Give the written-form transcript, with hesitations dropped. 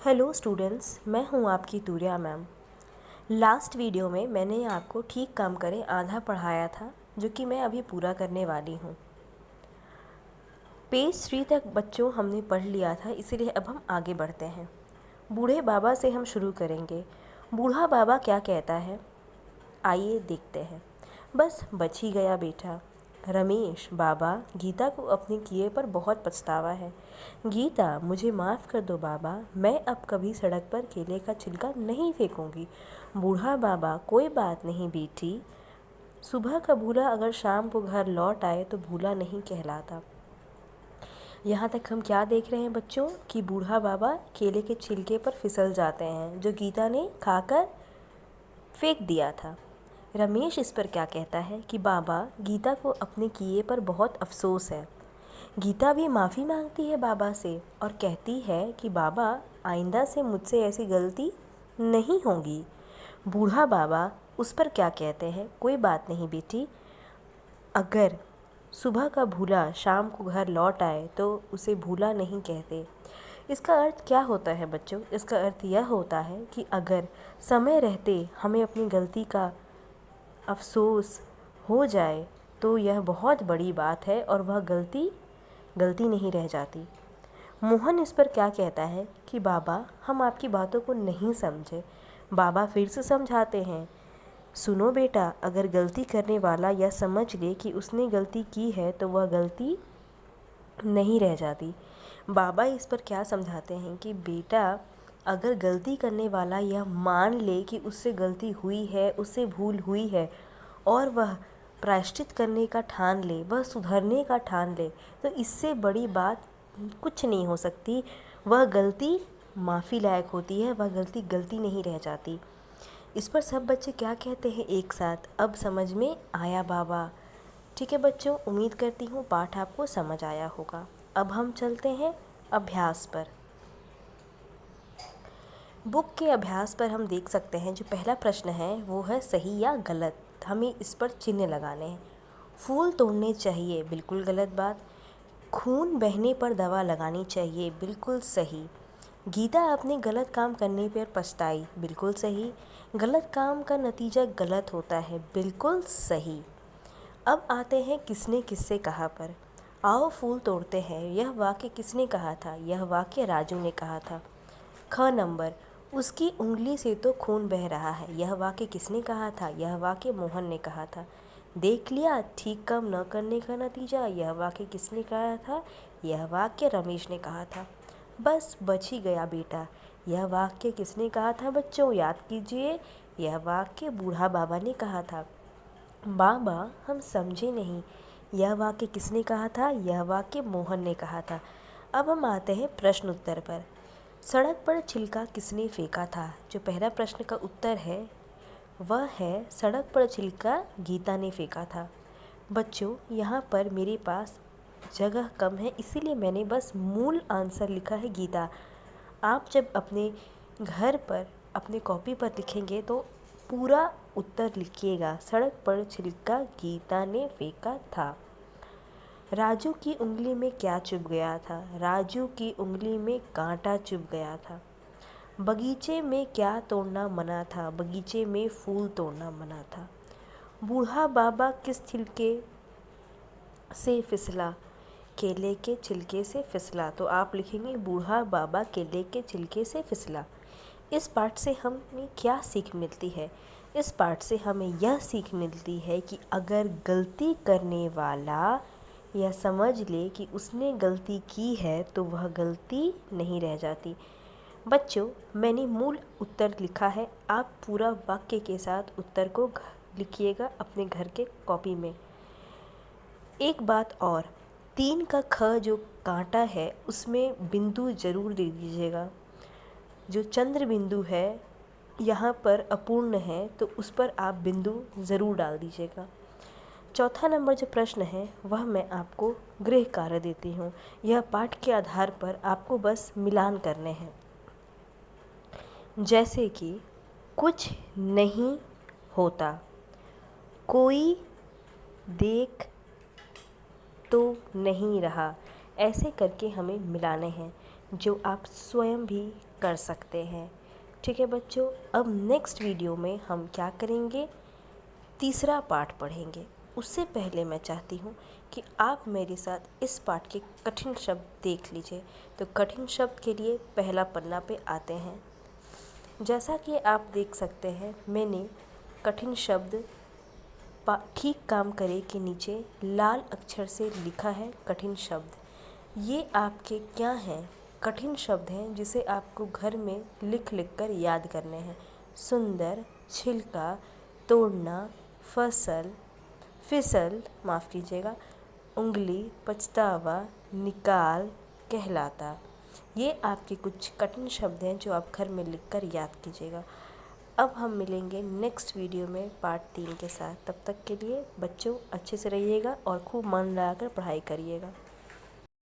Hello students, मैं हूं आपकी तूर्या मैम। लास्ट वीडियो में मैंने आपको ठीक काम करें आधा पढ़ाया था, जो कि मैं अभी पूरा करने वाली हूं। पेज 3 तक बच्चों हमने पढ़ लिया था, इसीलिए अब हम आगे बढ़ते हैं। बूढ़े बाबा से हम शुरू करेंगे। बूढ़ा बाबा क्या कहता है, आइए देखते हैं। बस बच ही गया बेटा। रमेश, बाबा, गीता को अपने किए पर बहुत पछतावा है। गीता, मुझे माफ़ कर दो बाबा, मैं अब कभी सड़क पर केले का छिलका नहीं फेंकूंगी। बूढ़ा बाबा, कोई बात नहीं बेटी, सुबह का भूला अगर शाम को घर लौट आए तो भूला नहीं कहलाता। यहाँ तक हम क्या देख रहे हैं बच्चों कि बूढ़ा बाबा केले के छिलके पर फिसल जाते हैं, जो गीता ने खाकर फेंक दिया था। रमेश इस पर क्या कहता है कि बाबा, गीता को अपने किए पर बहुत अफसोस है। गीता भी माफ़ी मांगती है बाबा से और कहती है कि बाबा, आइंदा से मुझसे ऐसी गलती नहीं होगी। बूढ़ा बाबा उस पर क्या कहते हैं, कोई बात नहीं बेटी, अगर सुबह का भूला शाम को घर लौट आए तो उसे भूला नहीं कहते। इसका अर्थ क्या होता है बच्चों? इसका अर्थ यह होता है कि अगर समय रहते हमें अपनी गलती का अफसोस हो जाए तो यह बहुत बड़ी बात है और वह गलती गलती नहीं रह जाती। मोहन इस पर क्या कहता है कि बाबा, हम आपकी बातों को नहीं समझे। बाबा फिर से समझाते हैं, सुनो बेटा, अगर गलती करने वाला यह समझ ले कि उसने गलती की है तो वह गलती नहीं रह जाती। बाबा इस पर क्या समझाते हैं कि बेटा, अगर गलती करने वाला यह मान ले कि उससे गलती हुई है, उससे भूल हुई है और वह प्रायश्चित करने का ठान ले, वह सुधरने का ठान ले, तो इससे बड़ी बात कुछ नहीं हो सकती। वह गलती माफ़ी लायक होती है, वह गलती गलती नहीं रह जाती। इस पर सब बच्चे क्या कहते हैं एक साथ, अब समझ में आया बाबा। ठीक है बच्चों, उम्मीद करती हूँ पाठ आपको समझ आया होगा। अब हम चलते हैं अभ्यास पर। बुक के अभ्यास पर हम देख सकते हैं जो पहला प्रश्न है वो है सही या गलत। हमें इस पर चिन्ह लगाने हैं। फूल तोड़ने चाहिए, बिल्कुल गलत बात। खून बहने पर दवा लगानी चाहिए, बिल्कुल सही। गीता अपने गलत काम करने पर पछताई, बिल्कुल सही। गलत काम का नतीजा गलत होता है, बिल्कुल सही। अब आते हैं किसने किससे कहा पर। आओ फूल तोड़ते हैं, यह वाक्य किसने कहा था? यह वाक्य राजू ने कहा था। ख नंबर, उसकी उंगली से तो खून बह रहा है, यह वाक्य किसने कहा था? यह वाक्य मोहन ने कहा था। देख लिया, ठीक काम न करने का नतीजा, यह वाक्य किसने कहा था? यह वाक्य रमेश ने कहा था। बस बच ही गया बेटा, यह वाक्य किसने कहा था बच्चों? याद कीजिए, यह वाक्य बूढ़ा बाबा ने कहा था। बाबा, हम समझे नहीं, यह वाक्य किसने कहा था? यह वाक्य मोहन ने कहा था। अब हम आते हैं प्रश्न उत्तर पर। सड़क पर छिलका किसने फेंका था? जो पहला प्रश्न का उत्तर है वह है सड़क पर छिलका गीता ने फेंका था। बच्चों, यहाँ पर मेरे पास जगह कम है, इसीलिए मैंने बस मूल आंसर लिखा है गीता। आप जब अपने घर पर अपने कॉपी पर लिखेंगे तो पूरा उत्तर लिखिएगा। सड़क पर छिलका गीता ने फेंका था। राजू की उंगली में क्या चुभ गया था? राजू की उंगली में कांटा चुभ गया था। बगीचे में क्या तोड़ना मना था? बगीचे में फूल तोड़ना मना था। बूढ़ा बाबा किस छिलके से फिसला? केले के छिलके से फिसला। तो आप लिखेंगे बूढ़ा बाबा केले के छिलके से फिसला। इस पाठ से हमें क्या सीख मिलती है? इस पाठ से हमें यह सीख मिलती है कि अगर गलती करने वाला यह समझ ले कि उसने गलती की है तो वह गलती नहीं रह जाती। बच्चों, मैंने मूल उत्तर लिखा है, आप पूरा वाक्य के साथ उत्तर को लिखिएगा अपने घर के कॉपी में। एक बात और, 3 का ख जो कांटा है उसमें बिंदु ज़रूर दे दीजिएगा। जो चंद्र बिंदु है यहाँ पर अपूर्ण है तो उस पर आप बिंदु ज़रूर डाल दीजिएगा। चौथा नंबर जो प्रश्न है वह मैं आपको गृह कार्य देती हूँ। यह पाठ के आधार पर आपको बस मिलान करने हैं। जैसे कि कुछ नहीं होता, कोई देख तो नहीं रहा, ऐसे करके हमें मिलाने हैं, जो आप स्वयं भी कर सकते हैं। ठीक है बच्चों, अब नेक्स्ट वीडियो में हम क्या करेंगे, तीसरा पाठ पढ़ेंगे। उससे पहले मैं चाहती हूँ कि आप मेरे साथ इस पाठ के कठिन शब्द देख लीजिए। तो कठिन शब्द के लिए पहला पन्ना पे आते हैं। जैसा कि आप देख सकते हैं, मैंने कठिन शब्द ठीक काम करे के नीचे लाल अक्षर से लिखा है कठिन शब्द। ये आपके क्या हैं, कठिन शब्द हैं जिसे आपको घर में लिख कर याद करने हैं। सुंदर, छिलका, तोड़ना, फसल, फिसल, माफ़ कीजिएगा, उंगली, पछतावा, निकाल, कहलाता। ये आपके कुछ कठिन शब्द हैं जो आप घर में लिखकर याद कीजिएगा। अब हम मिलेंगे नेक्स्ट वीडियो में पार्ट 3 के साथ। तब तक के लिए बच्चों अच्छे से रहिएगा और खूब मन लगाकर पढ़ाई करिएगा।